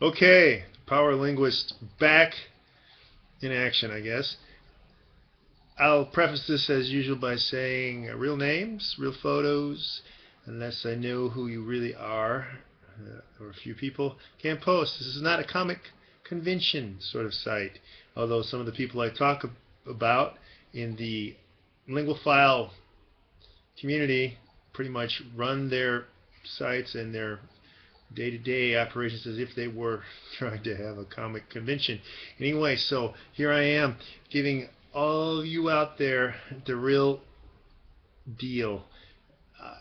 Okay, Power Linguist back in action, I guess. I'll preface this as usual by saying real names, real photos, unless I know who you really are, or a few people, can't post. This is not a comic convention sort of site, although some of the people I talk about in the linguophile community pretty much run their sites and their day-to-day operations as if they were trying to have a comic convention. Anyway, so here I am giving all of you out there the real deal.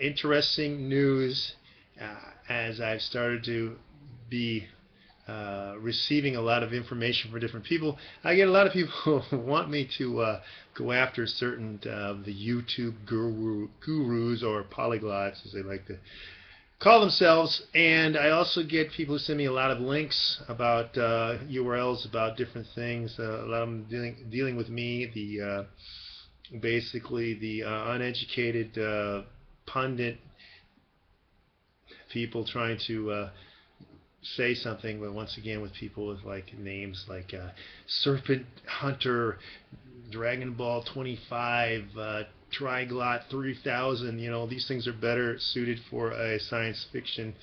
Interesting news as I've started to be receiving a lot of information from different people. I get a lot of people who want me to go after certain of the YouTube gurus or polyglots, as they like to call themselves, and I also get people who send me a lot of links about URLs about different things. A lot of them dealing with me, the basically the uneducated pundit people trying to say something, but once again with people with like names like Serpent Hunter, Dragon Ball 25, Triglot 3000. You know, these things are better suited for a science fiction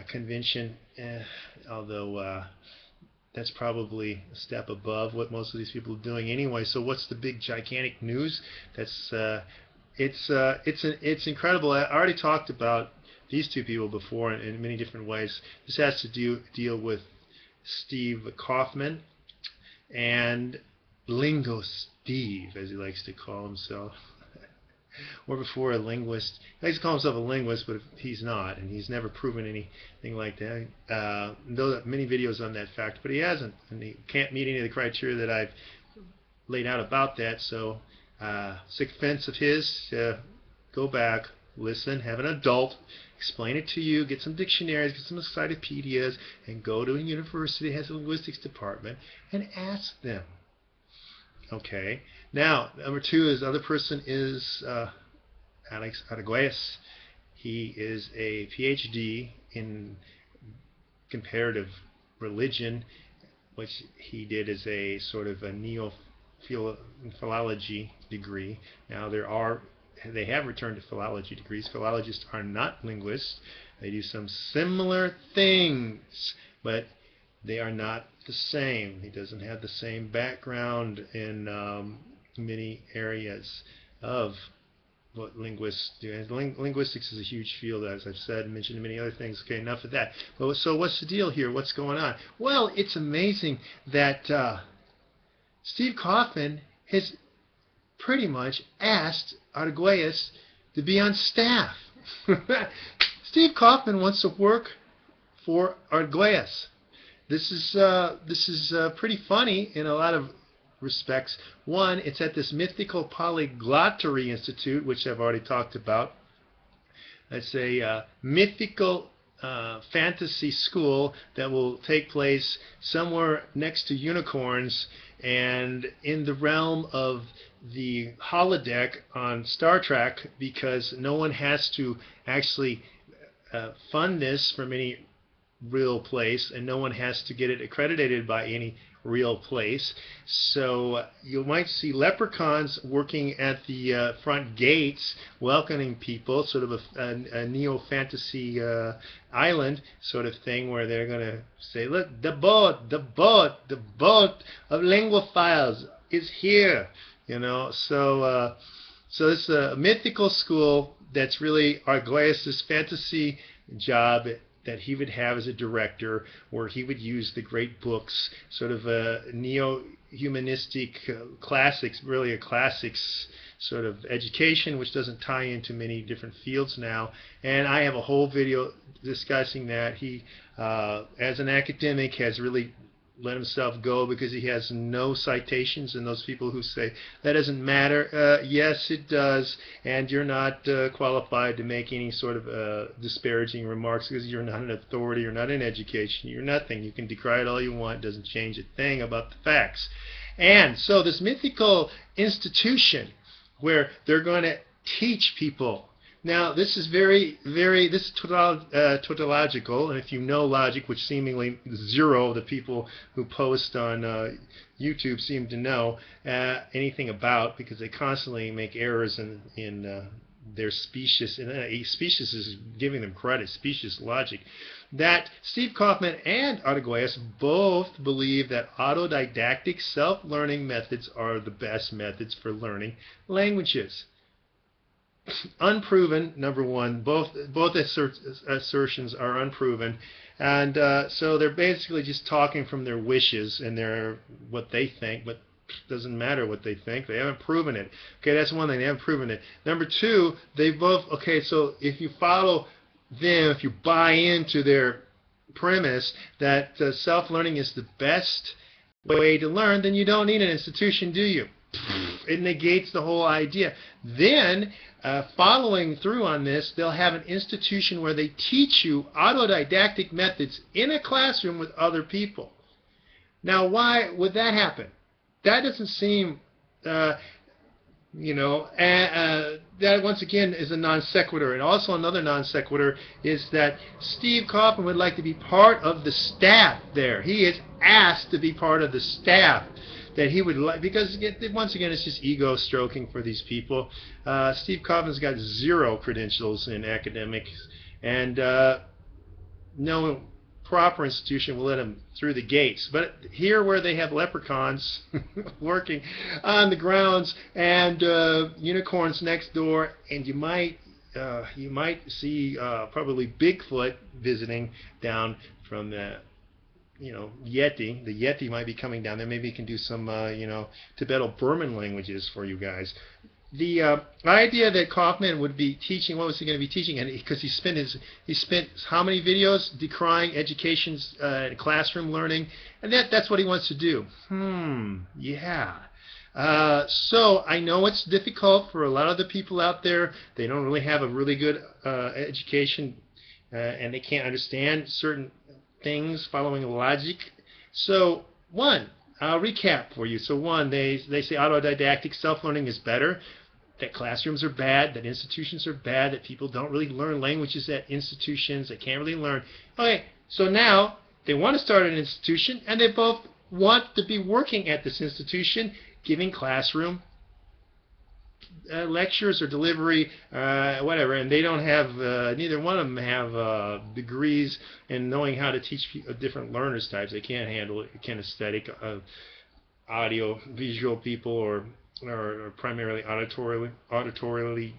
convention, although that's probably a step above what most of these people are doing anyway. So what's the big gigantic news? That's it's incredible. I already talked about these two people before in many different ways. This has to deal with Steve Kaufman and Lingo Steve, as he likes to call himself. Or before a linguist. He likes to call himself a linguist, but he's not, and he's never proven anything like that. Though many videos on that fact, but he hasn't, and he can't meet any of the criteria that I've laid out about that. So, sixth offense of his, go back, listen, have an adult explain it to you, get some dictionaries, get some encyclopedias, and go to a university that has a linguistics department and ask them. Okay. Now, number two is the other person is Alex Arguelles. He is a PhD in comparative religion, which he did as a sort of a neo-philology degree. Now, they have returned to philology degrees. Philologists are not linguists. They do some similar things, but they are not the same. He doesn't have the same background in many areas of what linguists do. And linguistics is a huge field, as I've said and mentioned many other things. Okay, enough of that. But, so what's the deal here? What's going on? Well, it's amazing that Steve Kaufman has pretty much asked Arguelles to be on staff. Steve Kaufman wants to work for Arguelles. This is pretty funny in a lot of respects. One, it's at this mythical polyglottery institute, which I've already talked about. It's a mythical fantasy school that will take place somewhere next to unicorns and in the realm of the holodeck on Star Trek, because no one has to actually fund this from any real place, and no one has to get it accredited by any real place. So you might see leprechauns working at the front gates welcoming people, sort of a neo-fantasy island sort of thing, where they're going to say, look, the boat of linguophiles is here. You know, so it's a mythical school that's really Arguelles' fantasy job that he would have as a director, where he would use the great books, sort of a neo-humanistic classics, really a classics sort of education, which doesn't tie into many different fields now. And I have a whole video discussing that. He, as an academic, has really let himself go because he has no citations, and those people who say that doesn't matter, yes it does, and you're not qualified to make any sort of disparaging remarks because you're not an authority, you're not in education, you're nothing. You can decry it all you want, it doesn't change a thing about the facts. And so this mythical institution where they're going to teach people Now, this is this is tautological, and if you know logic, which seemingly zero of the people who post on YouTube seem to know anything about, because they constantly make errors in their specious, and specious is giving them credit, specious logic, that Steve Kaufman and Arguelles both believe that autodidactic self-learning methods are the best methods for learning languages. Unproven, number one. Both assertions are unproven, and so they're basically just talking from their wishes and their what they think, but it doesn't matter what they think. They haven't proven it. Okay, that's one thing. They haven't proven it. Number two, they both. Okay, so if you follow them, if you buy into their premise that self-learning is the best way to learn, then you don't need an institution, do you? It negates the whole idea. Then, following through on this, they'll have an institution where they teach you autodidactic methods in a classroom with other people. Now, why would that happen? That doesn't seem, that once again is a non sequitur. And also another non sequitur is that Steve Kaufman would like to be part of the staff there. He is asked to be part of the staff. That he would like, because once again it's just ego stroking for these people. Steve Kaufman's got zero credentials in academics, and no proper institution will let him through the gates. But here, where they have leprechauns working on the grounds and unicorns next door, and you might see probably Bigfoot visiting down from the Yeti. The Yeti might be coming down there. Maybe he can do some, Tibeto-Burman languages for you guys. The idea that Kaufman would be teaching, what was he going to be teaching? And because he spent how many videos decrying education's classroom learning, and that's what he wants to do. Yeah. So I know it's difficult for a lot of the people out there. They don't really have a really good education, and they can't understand certain things following logic. So I'll recap for you. So they say autodidactic self-learning is better, that classrooms are bad, that institutions are bad, that people don't really learn languages at institutions, they can't really learn. Okay, so now they want to start an institution, and they both want to be working at this institution, giving classroom lectures or delivery, whatever, and they don't have, neither one of them have degrees in knowing how to teach different learners types. They can't handle kinesthetic, audio, visual people, or primarily auditorially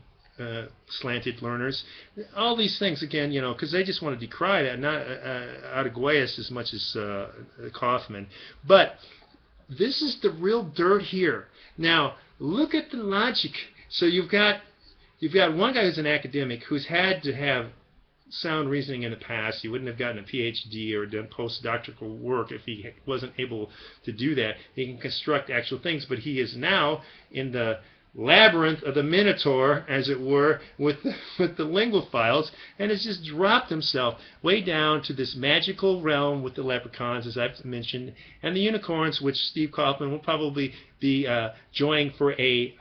slanted learners. All these things, again, because they just want to decry that, not Arguelles as much as Kaufman. But this is the real dirt here. Now, look at the logic. So you've got one guy who's an academic who's had to have sound reasoning in the past. He wouldn't have gotten a PhD or done postdoctoral work if he wasn't able to do that. He can construct actual things, but he is now in the labyrinth of the Minotaur, as it were, with the linguophiles, and has just dropped himself way down to this magical realm with the leprechauns, as I've mentioned, and the unicorns, which Steve Kaufman will probably be joining for a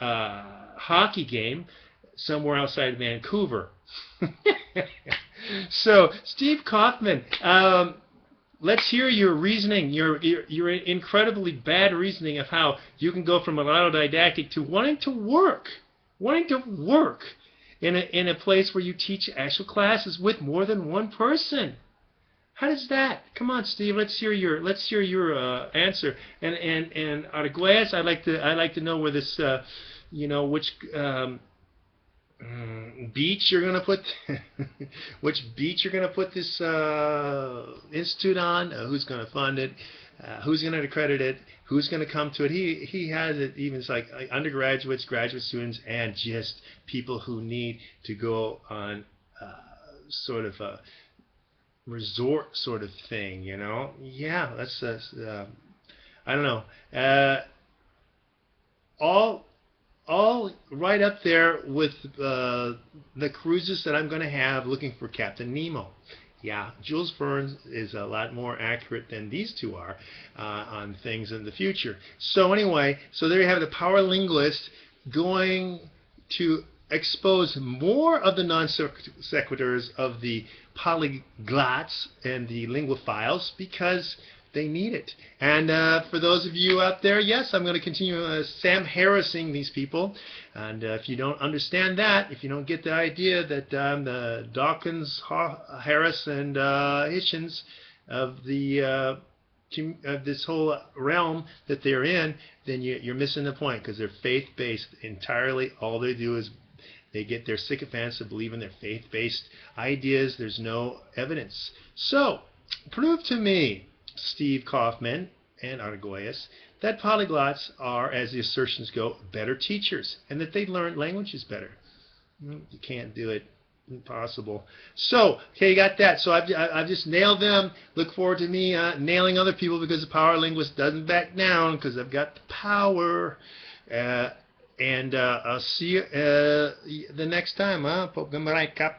hockey game somewhere outside Vancouver. So, Steve Kaufman, let's hear your reasoning, your incredibly bad reasoning of how you can go from an autodidactic to wanting to work in a place where you teach actual classes with more than one person. How does that? Come on, Steve. Let's hear your answer. And Arguelles, I'd like to know where this, which beach you're going to put this institute on, who's going to fund it, who's going to accredit it, who's going to come to it. He has it even, it's like undergraduates, graduate students, and just people who need to go on sort of a resort sort of thing, Yeah, that's I don't know. All right up there with the cruises that I'm going to have looking for Captain Nemo. Yeah, Jules Verne is a lot more accurate than these two are on things in the future. So anyway, so there you have the power linguist going to expose more of the non sequiturs of the polyglots and the linguophiles because they need it. And for those of you out there, yes, I'm going to continue Sam Harrising these people. And if you don't understand that, if you don't get the idea that the Dawkins, Harris, and Hitchens of the of this whole realm that they're in, then you're missing the point, because they're faith-based entirely. All they do is they get their sycophants to believe in their faith-based ideas. There's no evidence. So, prove to me, Steve Kaufman and Arguelles, that polyglots are, as the assertions go, better teachers, and that they learn languages better. You can't do it. Impossible. So, okay, you got that. So I've just nailed them. Look forward to me nailing other people, because the power linguist doesn't back down, because I've got the power. And I'll see you the next time. Pag